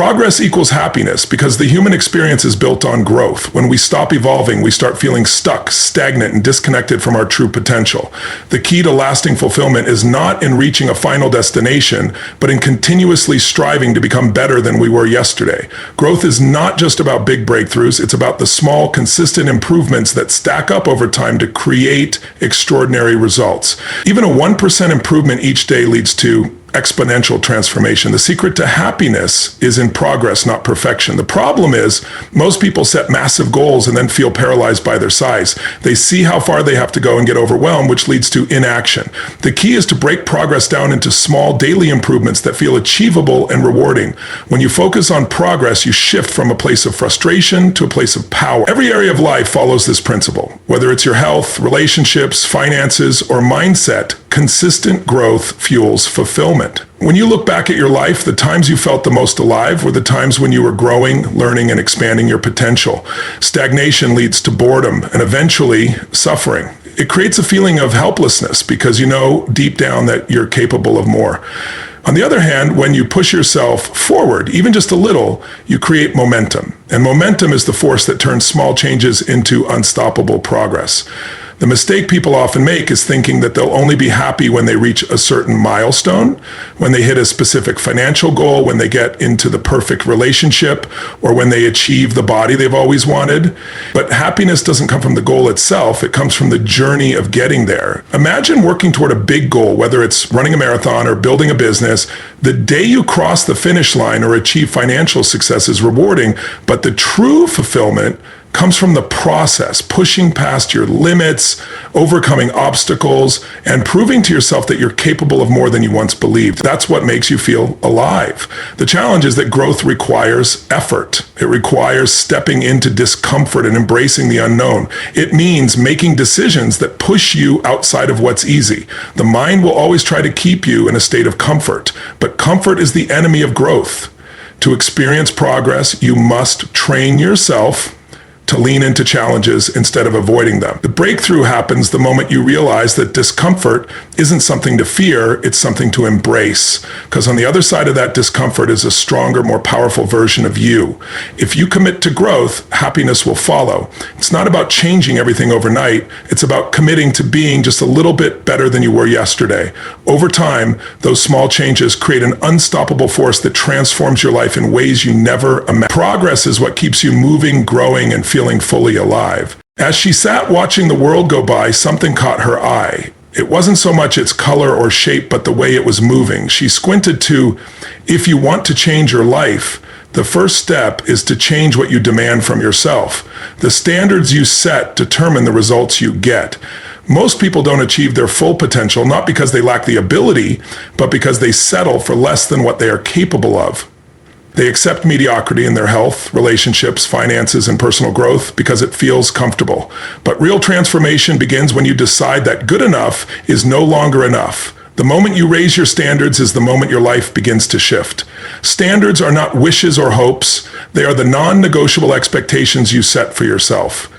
Progress equals happiness because the human experience is built on growth. When we stop evolving, we start feeling stuck, stagnant, and disconnected from our true potential. The key to lasting fulfillment is not in reaching a final destination, but in continuously striving to become better than we were yesterday. Growth is not just about big breakthroughs, it's about the small, consistent improvements that stack up over time to create extraordinary results. Even a 1% improvement each day leads to exponential transformation. The secret to happiness is in progress, not perfection. The problem is most people set massive goals and then feel paralyzed by their size. They see how far they have to go and get overwhelmed, which leads to inaction. The key is to break progress down into small daily improvements that feel achievable and rewarding. When you focus on progress, you shift from a place of frustration to a place of power. Every area of life follows this principle. Whether it's your health, relationships, finances, or mindset, consistent growth fuels fulfillment. When you look back at your life, the times you felt the most alive were the times when you were growing, learning, and expanding your potential. Stagnation leads to boredom and eventually suffering. It creates a feeling of helplessness because you know deep down that you're capable of more. On the other hand, when you push yourself forward, even just a little, you create momentum. And momentum is the force that turns small changes into unstoppable progress. The mistake people often make is thinking that they'll only be happy when they reach a certain milestone, when they hit a specific financial goal, when they get into the perfect relationship, or when they achieve the body they've always wanted. But happiness doesn't come from the goal itself, it comes from the journey of getting there. Imagine working toward a big goal, whether it's running a marathon or building a business. The day you cross the finish line or achieve financial success is rewarding, but the true fulfillment comes from the process, pushing past your limits, overcoming obstacles, and proving to yourself that you're capable of more than you once believed. That's what makes you feel alive. The challenge is that growth requires effort. It requires stepping into discomfort and embracing the unknown. It means making decisions that push you outside of what's easy. The mind will always try to keep you in a state of comfort, but comfort is the enemy of growth. To experience progress, you must train yourself to lean into challenges instead of avoiding them. The breakthrough happens the moment you realize that discomfort isn't something to fear, it's something to embrace. Because on the other side of that discomfort is a stronger, more powerful version of you. If you commit to growth, happiness will follow. It's not about changing everything overnight, it's about committing to being just a little bit better than you were yesterday. Over time, those small changes create an unstoppable force that transforms your life in ways you never imagined. Progress is what keeps you moving, growing, and feeling fully alive. As she sat watching the world go by, something caught her eye. It wasn't so much its color or shape, but the way it was moving. She squinted to, if you want to change your life, the first step is to change what you demand from yourself. The standards you set determine the results you get. Most people don't achieve their full potential, not because they lack the ability, but because they settle for less than what they are capable of. They accept mediocrity in their health, relationships, finances, and personal growth because it feels comfortable. But real transformation begins when you decide that good enough is no longer enough. The moment you raise your standards is the moment your life begins to shift. Standards are not wishes or hopes. They are the non-negotiable expectations you set for yourself.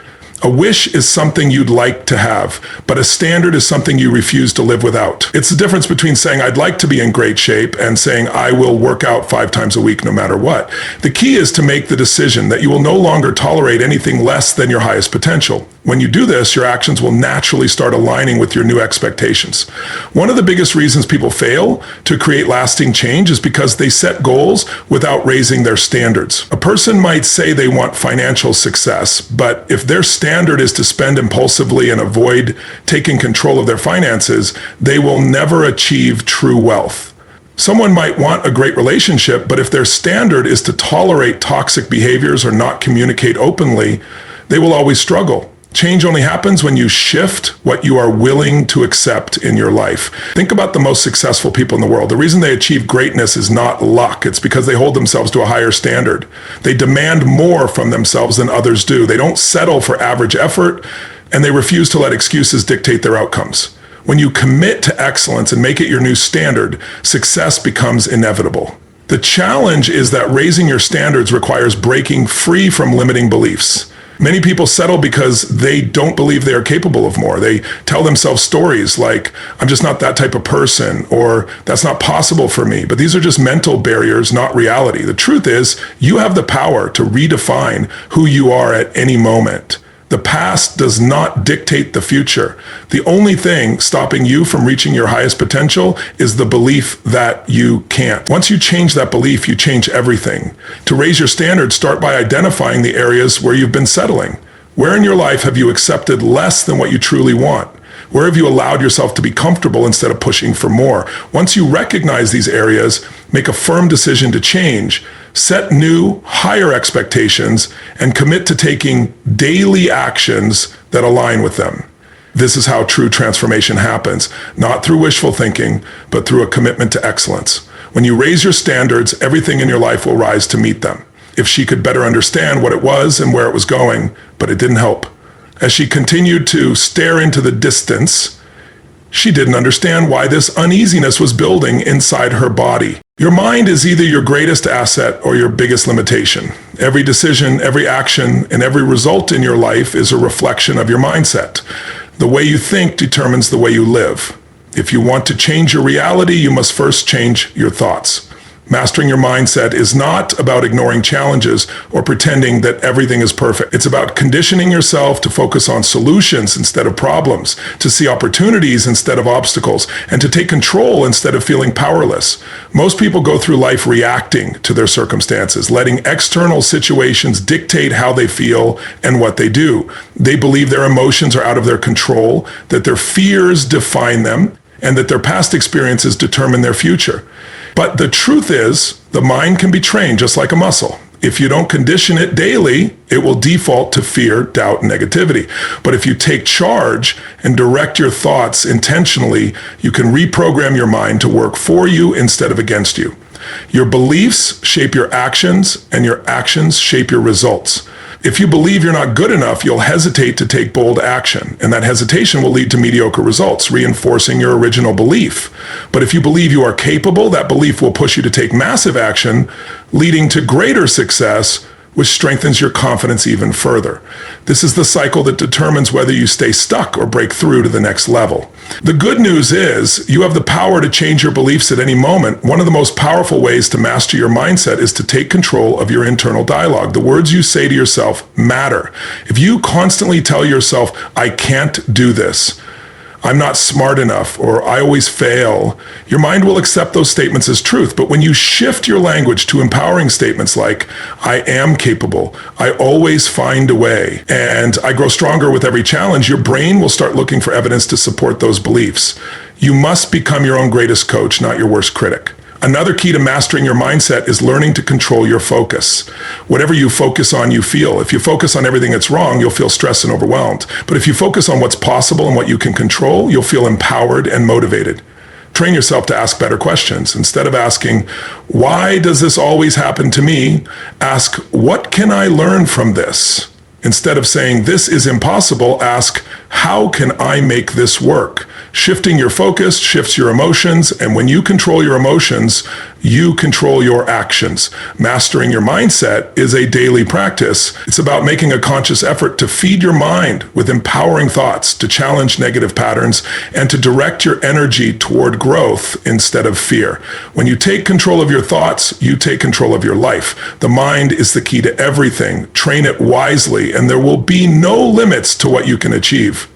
A wish is something you'd like to have, but a standard is something you refuse to live without. It's the difference between saying, I'd like to be in great shape, and saying, I will work out 5 times a week no matter what. The key is to make the decision that you will no longer tolerate anything less than your highest potential. When you do this, your actions will naturally start aligning with your new expectations. One of the biggest reasons people fail to create lasting change is because they set goals without raising their standards. A person might say they want financial success, but if their standard is to spend impulsively and avoid taking control of their finances, they will never achieve true wealth. Someone might want a great relationship, but if their standard is to tolerate toxic behaviors or not communicate openly, they will always struggle. Change only happens when you shift what you are willing to accept in your life. Think about the most successful people in the world. The reason they achieve greatness is not luck. It's because they hold themselves to a higher standard. They demand more from themselves than others do. They don't settle for average effort, and they refuse to let excuses dictate their outcomes. When you commit to excellence and make it your new standard, success becomes inevitable. The challenge is that raising your standards requires breaking free from limiting beliefs. Many people settle because they don't believe they are capable of more. They tell themselves stories like, I'm just not that type of person, or that's not possible for me. But these are just mental barriers, not reality. The truth is, you have the power to redefine who you are at any moment. The past does not dictate the future. The only thing stopping you from reaching your highest potential is the belief that you can't. Once you change that belief, you change everything. To raise your standards, start by identifying the areas where you've been settling. Where in your life have you accepted less than what you truly want? Where have you allowed yourself to be comfortable instead of pushing for more? Once you recognize these areas, make a firm decision to change, set new, higher expectations, and commit to taking daily actions that align with them. This is how true transformation happens, not through wishful thinking, but through a commitment to excellence. When you raise your standards, everything in your life will rise to meet them. If she could better understand what it was and where it was going, but it didn't help. As she continued to stare into the distance, she didn't understand why this uneasiness was building inside her body. Your mind is either your greatest asset or your biggest limitation. Every decision, every action, and every result in your life is a reflection of your mindset. The way you think determines the way you live. If you want to change your reality, you must first change your thoughts. Mastering your mindset is not about ignoring challenges or pretending that everything is perfect. It's about conditioning yourself to focus on solutions instead of problems, to see opportunities instead of obstacles, and to take control instead of feeling powerless. Most people go through life reacting to their circumstances, letting external situations dictate how they feel and what they do. They believe their emotions are out of their control, that their fears define them, and that their past experiences determine their future. But the truth is, the mind can be trained just like a muscle. If you don't condition it daily, it will default to fear, doubt, and negativity. But if you take charge and direct your thoughts intentionally, you can reprogram your mind to work for you instead of against you. Your beliefs shape your actions, and your actions shape your results. If you believe you're not good enough, you'll hesitate to take bold action, and that hesitation will lead to mediocre results, reinforcing your original belief. But if you believe you are capable, that belief will push you to take massive action, leading to greater success, which strengthens your confidence even further. This is the cycle that determines whether you stay stuck or break through to the next level. The good news is you have the power to change your beliefs at any moment. One of the most powerful ways to master your mindset is to take control of your internal dialogue. The words you say to yourself matter. If you constantly tell yourself, I can't do this, I'm not smart enough, or I always fail, your mind will accept those statements as truth. But when you shift your language to empowering statements like, I am capable, I always find a way, and I grow stronger with every challenge, your brain will start looking for evidence to support those beliefs. You must become your own greatest coach, not your worst critic. Another key to mastering your mindset is learning to control your focus. Whatever you focus on, you feel. If you focus on everything that's wrong, you'll feel stressed and overwhelmed. But if you focus on what's possible and what you can control, you'll feel empowered and motivated. Train yourself to ask better questions. Instead of asking, why does this always happen to me? Ask, what can I learn from this? Instead of saying, this is impossible, ask, how can I make this work? Shifting your focus shifts your emotions, and when you control your emotions, you control your actions. Mastering your mindset is a daily practice. It's about making a conscious effort to feed your mind with empowering thoughts, to challenge negative patterns, and to direct your energy toward growth instead of fear. When you take control of your thoughts, you take control of your life. The mind is the key to everything. Train it wisely, and there will be no limits to what you can achieve.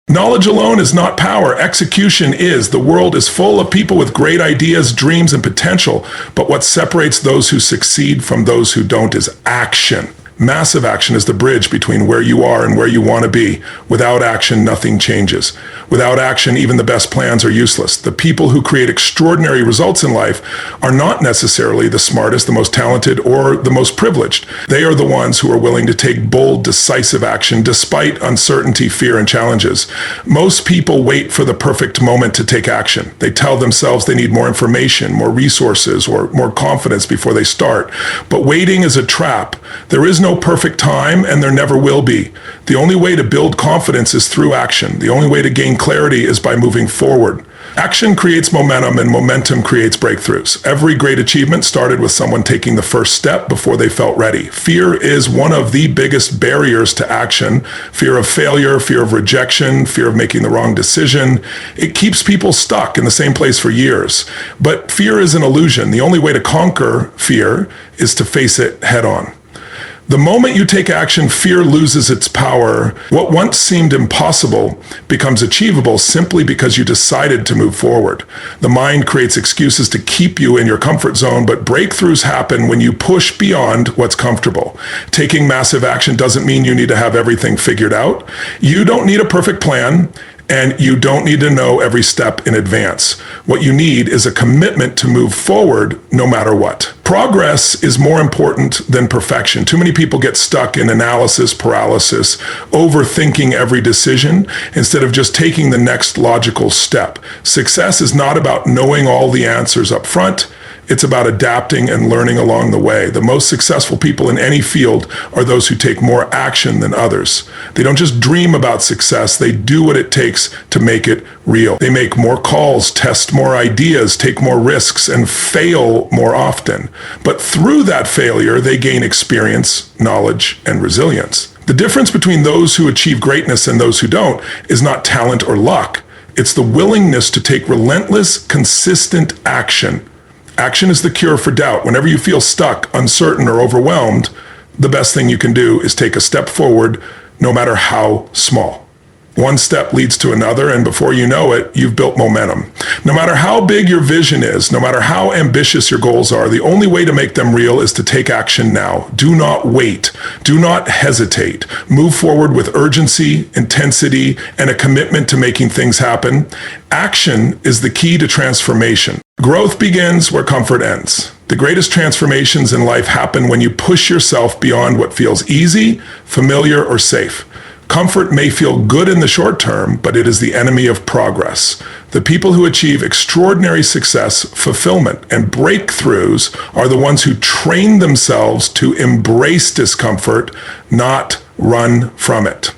Knowledge alone is not power. Execution is. The world is full of people with great ideas, dreams, and potential. But what separates those who succeed from those who don't is action. Massive action is the bridge between where you are and where you want to be. Without action, nothing changes. Without action, even the best plans are useless. The people who create extraordinary results in life are not necessarily the smartest, the most talented, or the most privileged. They are the ones who are willing to take bold, decisive action despite uncertainty, fear, and challenges. Most people wait for the perfect moment to take action. They tell themselves they need more information, more resources, or more confidence before they start. But waiting is a trap. There is no perfect time, and there never will be. The only way to build confidence is through action. The only way to gain clarity is by moving forward. Action creates momentum, and momentum creates breakthroughs. Every great achievement started with someone taking the first step before they felt ready. Fear is one of the biggest barriers to action. Fear of failure, fear of rejection, fear of making the wrong decision. It keeps people stuck in the same place for years. But fear is an illusion. The only way to conquer fear is to face it head on. The moment you take action, fear loses its power. What once seemed impossible becomes achievable simply because you decided to move forward. The mind creates excuses to keep you in your comfort zone, but breakthroughs happen when you push beyond what's comfortable. Taking massive action doesn't mean you need to have everything figured out. You don't need a perfect plan. And you don't need to know every step in advance. What you need is a commitment to move forward no matter what. Progress is more important than perfection. Too many people get stuck in analysis paralysis, overthinking every decision instead of just taking the next logical step. Success is not about knowing all the answers up front. It's about adapting and learning along the way. The most successful people in any field are those who take more action than others. They don't just dream about success, they do what it takes to make it real. They make more calls, test more ideas, take more risks, and fail more often. But through that failure, they gain experience, knowledge, and resilience. The difference between those who achieve greatness and those who don't is not talent or luck. It's the willingness to take relentless, consistent action. Action is the cure for doubt. Whenever you feel stuck, uncertain, or overwhelmed, the best thing you can do is take a step forward, no matter how small. One step leads to another, and before you know it, you've built momentum. No matter how big your vision is, no matter how ambitious your goals are, the only way to make them real is to take action now. Do not wait. Do not hesitate. Move forward with urgency, intensity, and a commitment to making things happen. Action is the key to transformation. Growth begins where comfort ends. The greatest transformations in life happen when you push yourself beyond what feels easy, familiar, or safe. Comfort may feel good in the short term, but it is the enemy of progress. The people who achieve extraordinary success, fulfillment, and breakthroughs are the ones who train themselves to embrace discomfort, not run from it.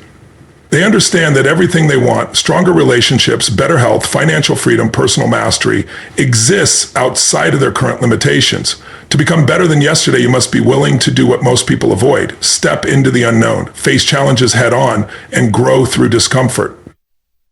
They understand that everything they want, stronger relationships, better health, financial freedom, personal mastery, exists outside of their current limitations. To become better than yesterday, you must be willing to do what most people avoid. Step into the unknown, face challenges head on, and grow through discomfort.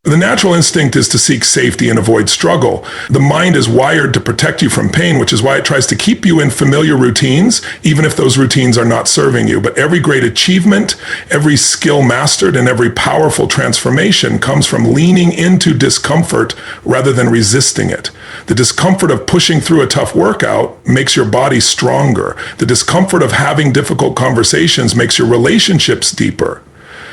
The natural instinct is to seek safety and avoid struggle. The mind is wired to protect you from pain, which is why it tries to keep you in familiar routines, even if those routines are not serving you. But every great achievement, every skill mastered, and every powerful transformation comes from leaning into discomfort rather than resisting it. The discomfort of pushing through a tough workout makes your body stronger. The discomfort of having difficult conversations makes your relationships deeper.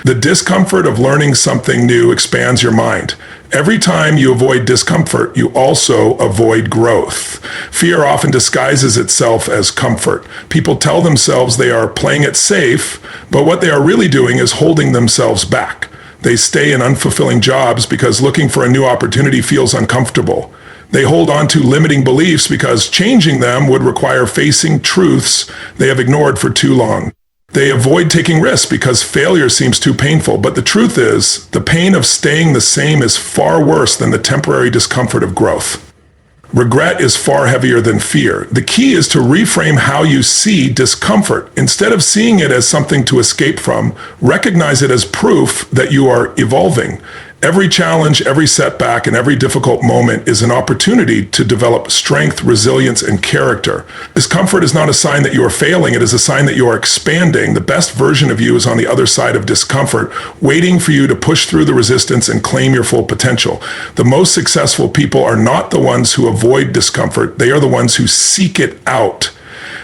The discomfort of learning something new expands your mind. Every time you avoid discomfort, you also avoid growth. Fear often disguises itself as comfort. People tell themselves they are playing it safe, but what they are really doing is holding themselves back. They stay in unfulfilling jobs because looking for a new opportunity feels uncomfortable. They hold on to limiting beliefs because changing them would require facing truths they have ignored for too long. They avoid taking risks because failure seems too painful, but the truth is, the pain of staying the same is far worse than the temporary discomfort of growth. Regret is far heavier than fear. The key is to reframe how you see discomfort. Instead of seeing it as something to escape from, recognize it as proof that you are evolving. Every challenge, every setback, and every difficult moment is an opportunity to develop strength, resilience, and character. Discomfort is not a sign that you are failing, it is a sign that you are expanding. The best version of you is on the other side of discomfort, waiting for you to push through the resistance and claim your full potential. The most successful people are not the ones who avoid discomfort, they are the ones who seek it out.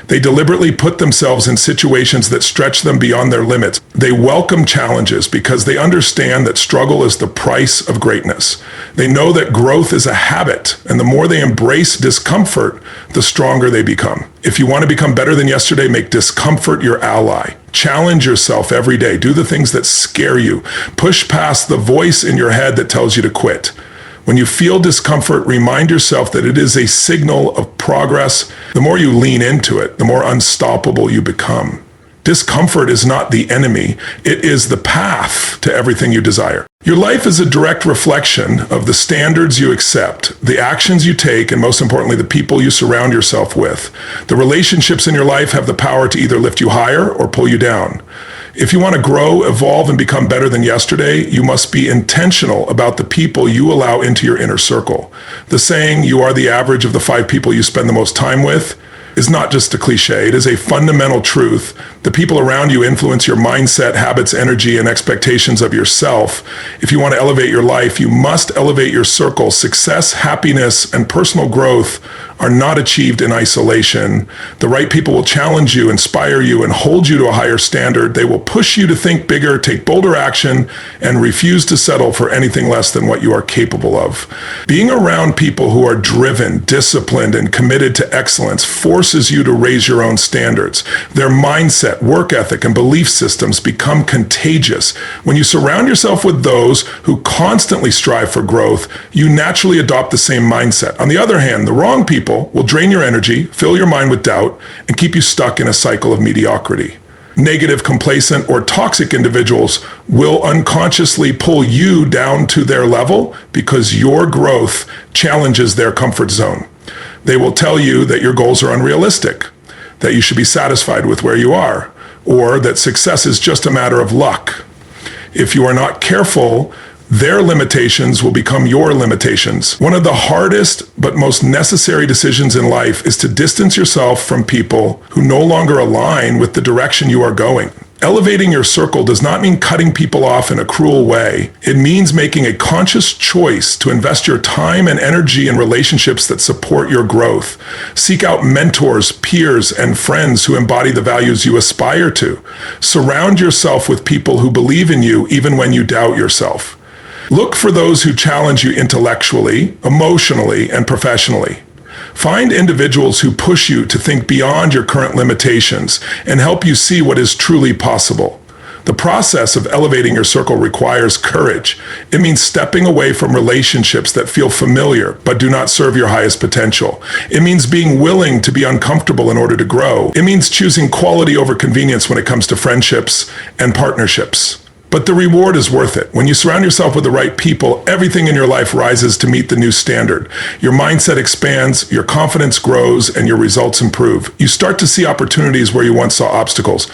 They deliberately put themselves in situations that stretch them beyond their limits. They welcome challenges because they understand that struggle is the price of greatness. They know that growth is a habit, and the more they embrace discomfort, the stronger they become. If you want to become better than yesterday, make discomfort your ally. Challenge yourself every day. Do the things that scare you. Push past the voice in your head that tells you to quit. When you feel discomfort, remind yourself that it is a signal of progress. The more you lean into it, the more unstoppable you become. Discomfort is not the enemy. It is the path to everything you desire. Your life is a direct reflection of the standards you accept, the actions you take, and most importantly, the people you surround yourself with. The relationships in your life have the power to either lift you higher or pull you down. If you want to grow, evolve, and become better than yesterday, you must be intentional about the people you allow into your inner circle. The saying, "you are the average of the 5 people you spend the most time with," is not just a cliche. It is a fundamental truth. The people around you influence your mindset, habits, energy, and expectations of yourself. If you want to elevate your life, you must elevate your circle. Success, happiness, and personal growth are not achieved in isolation. The right people will challenge you, inspire you, and hold you to a higher standard. They will push you to think bigger, take bolder action, and refuse to settle for anything less than what you are capable of. Being around people who are driven, disciplined, and committed to excellence forces you to raise your own standards. Their mindset, work ethic, and belief systems become contagious. When you surround yourself with those who constantly strive for growth, you naturally adopt the same mindset. On the other hand, the wrong people will drain your energy, fill your mind with doubt, and keep you stuck in a cycle of mediocrity. Negative, complacent, or toxic individuals will unconsciously pull you down to their level because your growth challenges their comfort zone. They will tell you that your goals are unrealistic, that you should be satisfied with where you are, or that success is just a matter of luck. If you are not careful, their limitations will become your limitations. One of the hardest but most necessary decisions in life is to distance yourself from people who no longer align with the direction you are going. Elevating your circle does not mean cutting people off in a cruel way. It means making a conscious choice to invest your time and energy in relationships that support your growth. Seek out mentors, peers, and friends who embody the values you aspire to. Surround yourself with people who believe in you even when you doubt yourself. Look for those who challenge you intellectually, emotionally, and professionally. Find individuals who push you to think beyond your current limitations and help you see what is truly possible. The process of elevating your circle requires courage. It means stepping away from relationships that feel familiar but do not serve your highest potential. It means being willing to be uncomfortable in order to grow. It means choosing quality over convenience when it comes to friendships and partnerships. But the reward is worth it. When you surround yourself with the right people, everything in your life rises to meet the new standard. Your mindset expands, your confidence grows, and your results improve. You start to see opportunities where you once saw obstacles.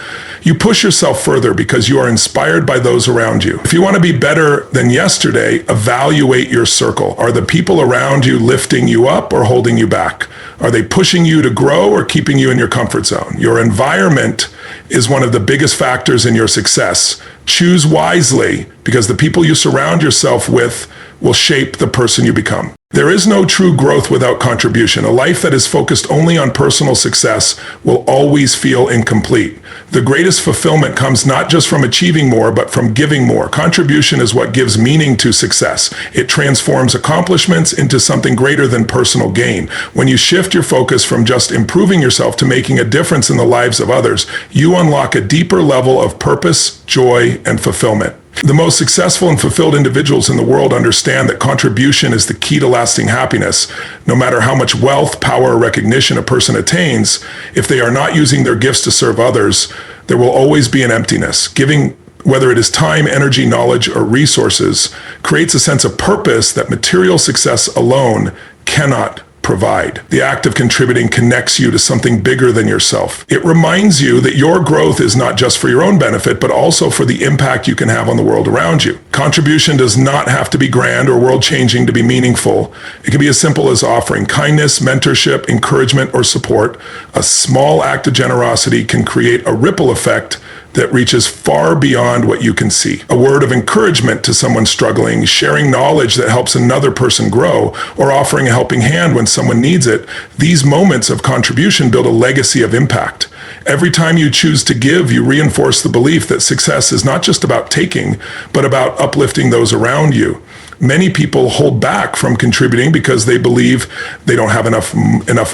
You push yourself further because you are inspired by those around you. If you want to be better than yesterday, evaluate your circle. Are the people around you lifting you up or holding you back? Are they pushing you to grow or keeping you in your comfort zone? Your environment is one of the biggest factors in your success. Choose wisely because the people you surround yourself with will shape the person you become. There is no true growth without contribution. A life that is focused only on personal success will always feel incomplete. The greatest fulfillment comes not just from achieving more, but from giving more. Contribution is what gives meaning to success. It transforms accomplishments into something greater than personal gain. When you shift your focus from just improving yourself to making a difference in the lives of others, you unlock a deeper level of purpose, joy, and fulfillment. The most successful and fulfilled individuals in the world understand that contribution is the key to lasting happiness. No matter how much wealth, power, or recognition a person attains, if they are not using their gifts to serve others, there will always be an emptiness. Giving, whether it is time, energy, knowledge, or resources, creates a sense of purpose that material success alone cannot provide. The act of contributing connects you to something bigger than yourself. It reminds you that your growth is not just for your own benefit, but also for the impact you can have on the world around you. Contribution does not have to be grand or world-changing to be meaningful. It can be as simple as offering kindness, mentorship, encouragement, or support. A small act of generosity can create a ripple effect that reaches far beyond what you can see. A word of encouragement to someone struggling, sharing knowledge that helps another person grow, or offering a helping hand when someone needs it, these moments of contribution build a legacy of impact. Every time you choose to give, you reinforce the belief that success is not just about taking, but about uplifting those around you. Many people hold back from contributing because they believe they don't have enough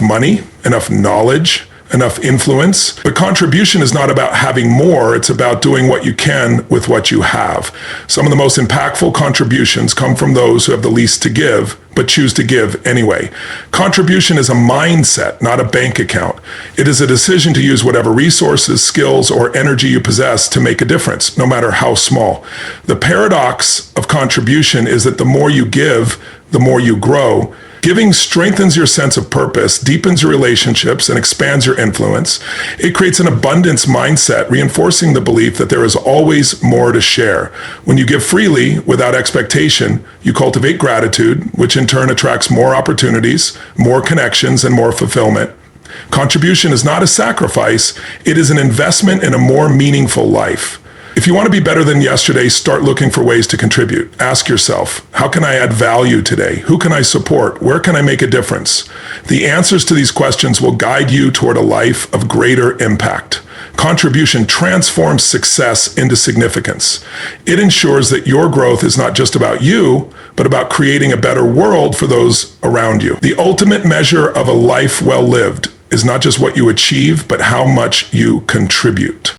money, enough knowledge, enough influence. But contribution is not about having more, it's about doing what you can with what you have. Some of the most impactful contributions come from those who have the least to give, but choose to give anyway. Contribution is a mindset, not a bank account. It is a decision to use whatever resources, skills, or energy you possess to make a difference, no matter how small. The paradox of contribution is that the more you give, the more you grow. Giving strengthens your sense of purpose, deepens your relationships, and expands your influence. It creates an abundance mindset, reinforcing the belief that there is always more to share. When you give freely, without expectation, you cultivate gratitude, which in turn attracts more opportunities, more connections, and more fulfillment. Contribution is not a sacrifice, it is an investment in a more meaningful life. If you want to be better than yesterday, start looking for ways to contribute. Ask yourself, how can I add value today? Who can I support? Where can I make a difference? The answers to these questions will guide you toward a life of greater impact. Contribution transforms success into significance. It ensures that your growth is not just about you, but about creating a better world for those around you. The ultimate measure of a life well lived is not just what you achieve, but how much you contribute.